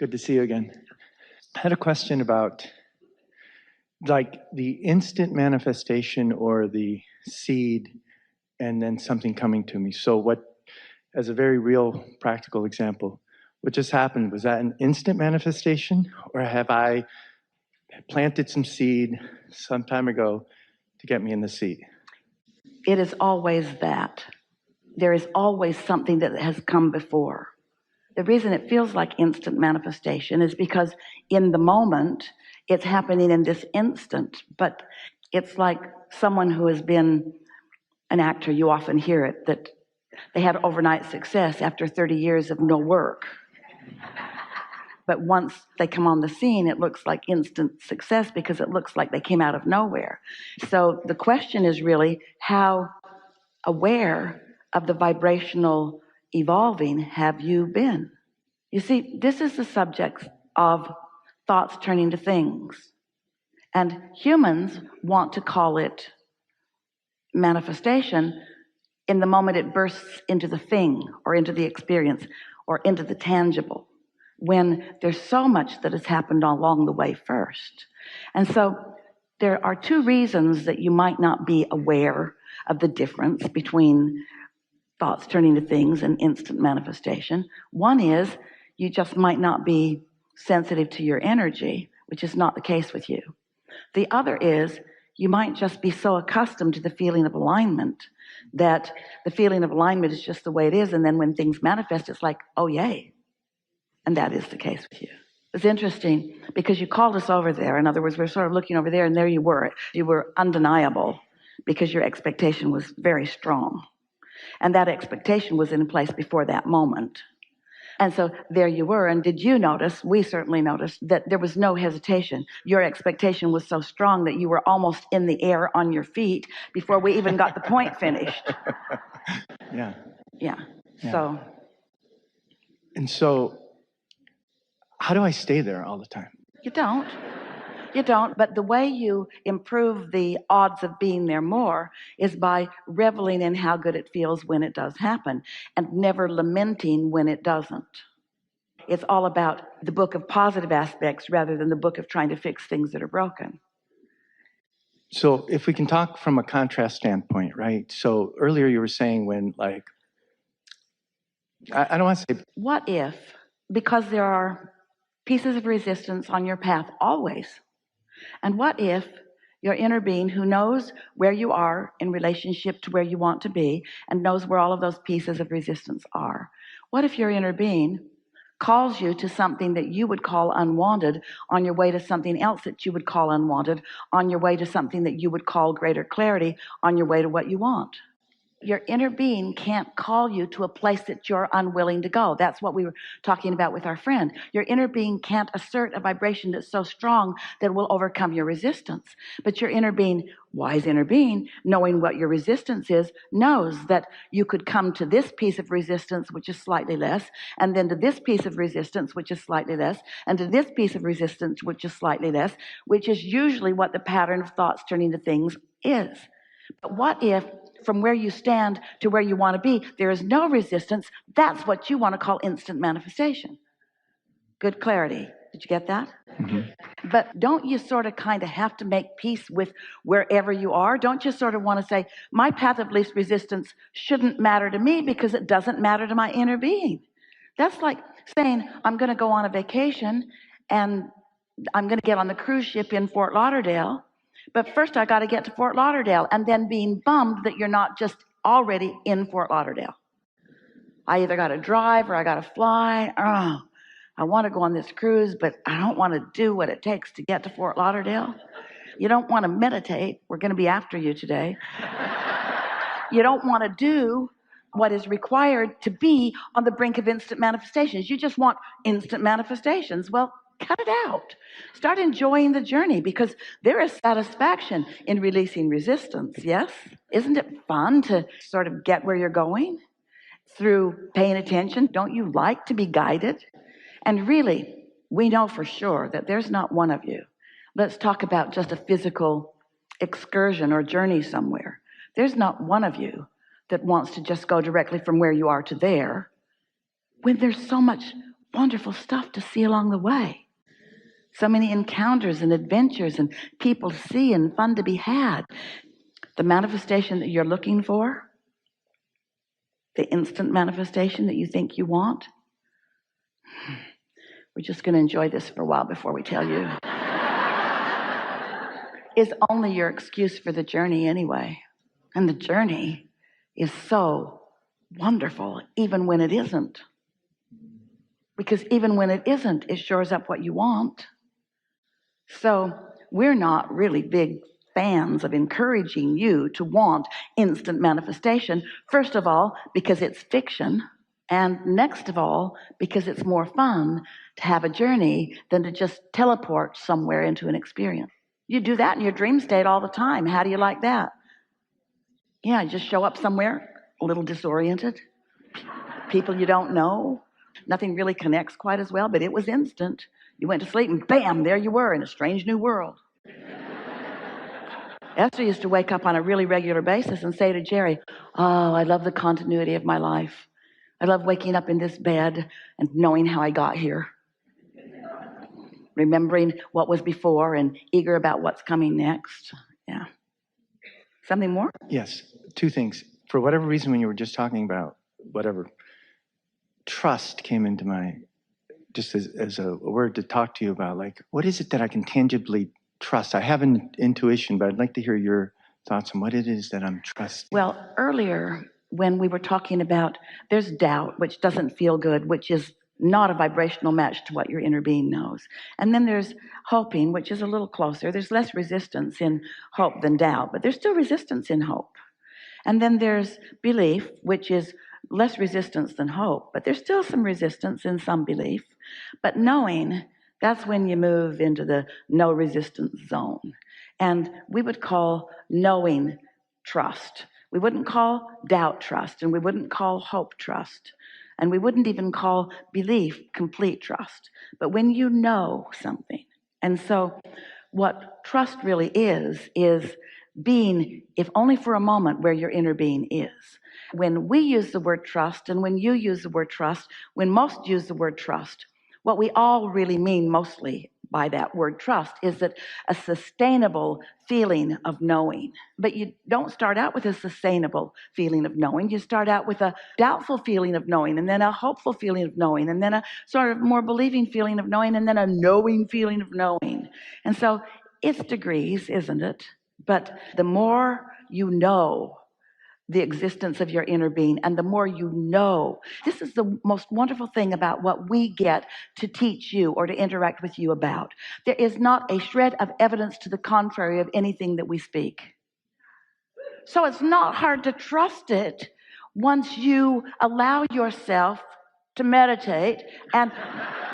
Good to see you again. I had a question about like the instant manifestation or the seed and then something coming to me. So what, as a very real practical example, what just happened, was that an instant manifestation, or have I planted some seed some time ago to get me in the seat? It is always that. There is always something that has come before. The reason it feels like instant manifestation is because in the moment, it's happening in this instant, but it's like someone who has been an actor, you often hear it, that they had overnight success after 30 years of no work. But once they come on the scene, it looks like instant success because it looks like they came out of nowhere. So the question is really, how aware of the vibrational evolving have you been? You see, this is the subject of thoughts turning to things. And humans want to call it manifestation in the moment it bursts into the thing or into the experience or into the tangible, when there's so much that has happened along the way first. And so there are two reasons that you might not be aware of the difference between thoughts turning to things and instant manifestation. One is you just might not be sensitive to your energy, which is not the case with you. The other is you might just be so accustomed to the feeling of alignment that the feeling of alignment is just the way it is, and then when things manifest, it's like, oh yay. And that is the case with you. It's interesting because you called us over there. In other words, we're sort of looking over there, and there you were. You were undeniable because your expectation was very strong. And that expectation was in place before that moment. And so there you were. And did you notice, we certainly noticed, that there was no hesitation. Your expectation was so strong that you were almost in the air on your feet before we even got the point finished. Yeah. So. And so, how do I stay there all the time? You don't. But the way you improve the odds of being there more is by reveling in how good it feels when it does happen and never lamenting when it doesn't. It's all about the book of positive aspects rather than the book of trying to fix things that are broken. So if we can talk from a contrast standpoint, right? So earlier you were saying when, like, I don't want to say... What if, because there are pieces of resistance on your path always, and what if your inner being, who knows where you are in relationship to where you want to be and knows where all of those pieces of resistance are, what if your inner being calls you to something that you would call unwanted on your way to something else that you would call unwanted, on your way to something that you would call greater clarity, on your way to what you want? Your inner being can't call you to a place that you're unwilling to go. That's what we were talking about with our friend. Your inner being can't assert a vibration that's so strong that it will overcome your resistance. But your inner being, wise inner being, knowing what your resistance is, knows that you could come to this piece of resistance, which is slightly less, and then to this piece of resistance, which is slightly less, and to this piece of resistance, which is slightly less, which is usually what the pattern of thoughts turning to things is. But what if from where you stand to where you want to be, there is no resistance? That's what you want to call instant manifestation. Good clarity. Did you get that? Mm-hmm. But don't you sort of kind of have to make peace with wherever you are? Don't you sort of want to say, my path of least resistance shouldn't matter to me because it doesn't matter to my inner being? That's like saying, I'm going to go on a vacation and I'm going to get on the cruise ship in Fort Lauderdale. But first I got to get to Fort Lauderdale, and then being bummed that you're not just already in Fort Lauderdale. I either got to drive or I got to fly. Oh, I want to go on this cruise, but I don't want to do what it takes to get to Fort Lauderdale. You don't want to meditate. We're going to be after you today. You don't want to do what is required to be on the brink of instant manifestations. You just want instant manifestations. Well, cut it out. Start enjoying the journey, because there is satisfaction in releasing resistance. Yes? Isn't it fun to sort of get where you're going through paying attention? Don't you like to be guided? And really, we know for sure that there's not one of you. Let's talk about just a physical excursion or journey somewhere. There's not one of you that wants to just go directly from where you are to there, when there's so much wonderful stuff to see along the way. So many encounters and adventures and people to see and fun to be had. The manifestation that you're looking for, the instant manifestation that you think you want. We're just going to enjoy this for a while before we tell you. Is only your excuse for the journey anyway. And the journey is so wonderful, even when it isn't. Because even when it isn't, it shores up what you want. So we're not really big fans of encouraging you to want instant manifestation. First of all, because it's fiction. And next of all, because it's more fun to have a journey than to just teleport somewhere into an experience. You do that in your dream state all the time. How do you like that? Yeah, you just show up somewhere, a little disoriented. People you don't know. Nothing really connects quite as well, but it was instant. You went to sleep and bam, there you were in a strange new world. Esther used to wake up on a really regular basis and say to Jerry, oh, I love the continuity of my life. I love waking up in this bed and knowing how I got here. Remembering what was before and eager about what's coming next. Yeah. Something more? Yes, two things. For whatever reason, when you were just talking about whatever, trust came into my, just as a word to talk to you about, like, what is it that I can tangibly trust? I have an intuition, but I'd like to hear your thoughts on what it is that I'm trusting. Well, earlier when we were talking about there's doubt, which doesn't feel good, which is not a vibrational match to what your inner being knows. And then there's hoping, which is a little closer. There's less resistance in hope than doubt, but there's still resistance in hope. And then there's belief, which is less resistance than hope, but there's still some resistance in some belief. But knowing, that's when you move into the no resistance zone. And we would call knowing trust. We wouldn't call doubt trust, and we wouldn't call hope trust. And we wouldn't even call belief complete trust. But when you know something, and so what trust really is being, if only for a moment, where your inner being is. When we use the word trust, and when you use the word trust, when most use the word trust, what we all really mean mostly by that word trust is that a sustainable feeling of knowing. But you don't start out with a sustainable feeling of knowing. You start out with a doubtful feeling of knowing, and then a hopeful feeling of knowing, and then a sort of more believing feeling of knowing, and then a knowing feeling of knowing. And so it's degrees, isn't it? But the more you know the existence of your inner being, and the more you know, this is the most wonderful thing about what we get to teach you or to interact with you about. There is not a shred of evidence to the contrary of anything that we speak. So it's not hard to trust it once you allow yourself to meditate and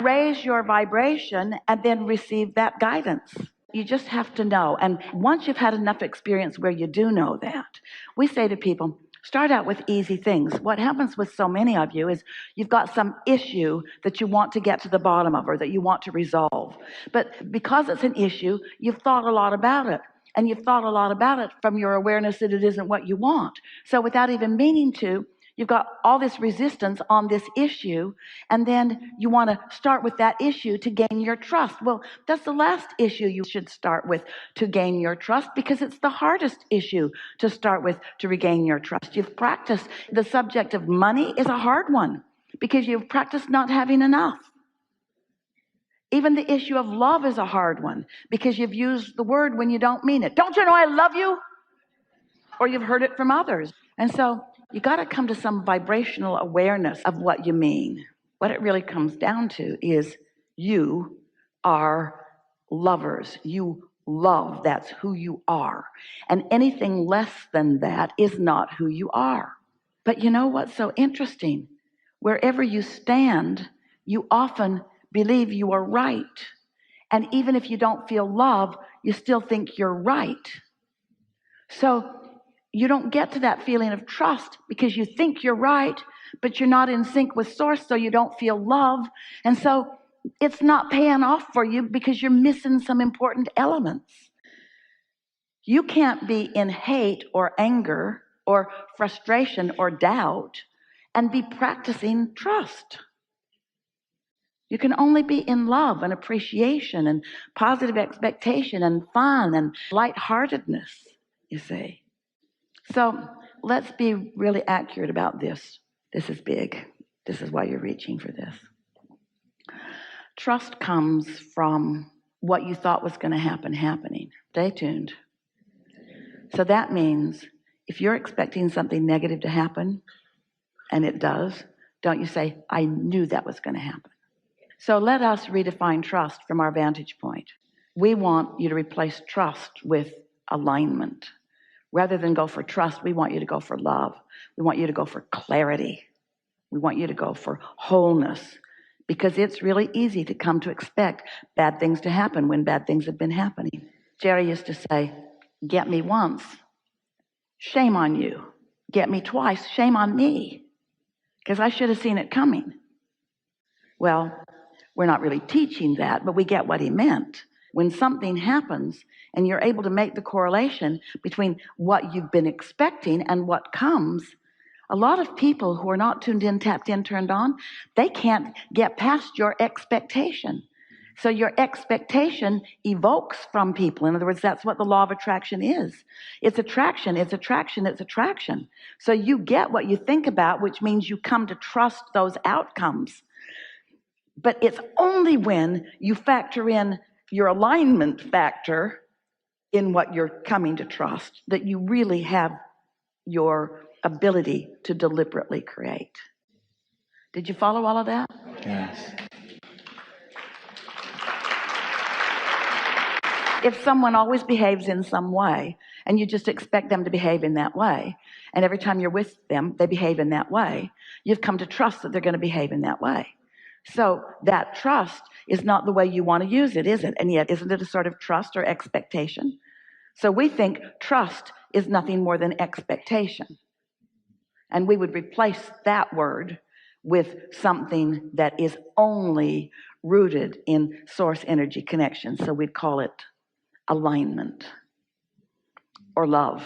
raise your vibration and then receive that guidance. You just have to know. And once you've had enough experience where you do know that, we say to people, start out with easy things. What happens with so many of you is you've got some issue that you want to get to the bottom of or that you want to resolve. But because it's an issue, you've thought a lot about it. And you've thought a lot about it from your awareness that it isn't what you want. So without even meaning to, you've got all this resistance on this issue, and then you want to start with that issue to gain your trust. Well, that's the last issue you should start with to gain your trust, because it's the hardest issue to start with to regain your trust. You've practiced. The subject of money is a hard one because you've practiced not having enough. Even the issue of love is a hard one because you've used the word when you don't mean it. Don't you know I love you? Or you've heard it from others. And so you got to come to some vibrational awareness of what you mean. What it really comes down to is you are lovers. You love. That's who you are. And anything less than that is not who you are. But you know what's so interesting? Wherever you stand, you often believe you are right. And even if you don't feel love, you still think you're right. So you don't get to that feeling of trust because you think you're right, but you're not in sync with source, so you don't feel love. And so it's not paying off for you because you're missing some important elements. You can't be in hate or anger or frustration or doubt and be practicing trust. You can only be in love and appreciation and positive expectation and fun and lightheartedness, you see. So let's be really accurate about this. This is big. This is why you're reaching for this. Trust comes from what you thought was going to happen happening. Stay tuned. So that means if you're expecting something negative to happen, and it does, don't you say, I knew that was going to happen. So let us redefine trust from our vantage point. We want you to replace trust with alignment. Rather than go for trust, we want you to go for love. We want you to go for clarity. We want you to go for wholeness, because it's really easy to come to expect bad things to happen when bad things have been happening. Jerry used to say, get me once, shame on you. Get me twice, shame on me, because I should have seen it coming. Well, we're not really teaching that, but we get what he meant. When something happens and you're able to make the correlation between what you've been expecting and what comes, a lot of people who are not tuned in, tapped in, turned on, they can't get past your expectation. So your expectation evokes from people. In other words, that's what the law of attraction is. It's attraction, it's attraction, it's attraction. So you get what you think about, which means you come to trust those outcomes. But it's only when you factor in your alignment factor in what you're coming to trust that you really have your ability to deliberately create. Did you follow all of that? Yes. If someone always behaves in some way and you just expect them to behave in that way, and every time you're with them they behave in that way, you've come to trust that they're going to behave in that way. So that trust is not the way you want to use it, is it? And yet, isn't it a sort of trust or expectation? So we think trust is nothing more than expectation. And we would replace that word with something that is only rooted in source energy connection. So we'd call it alignment or love.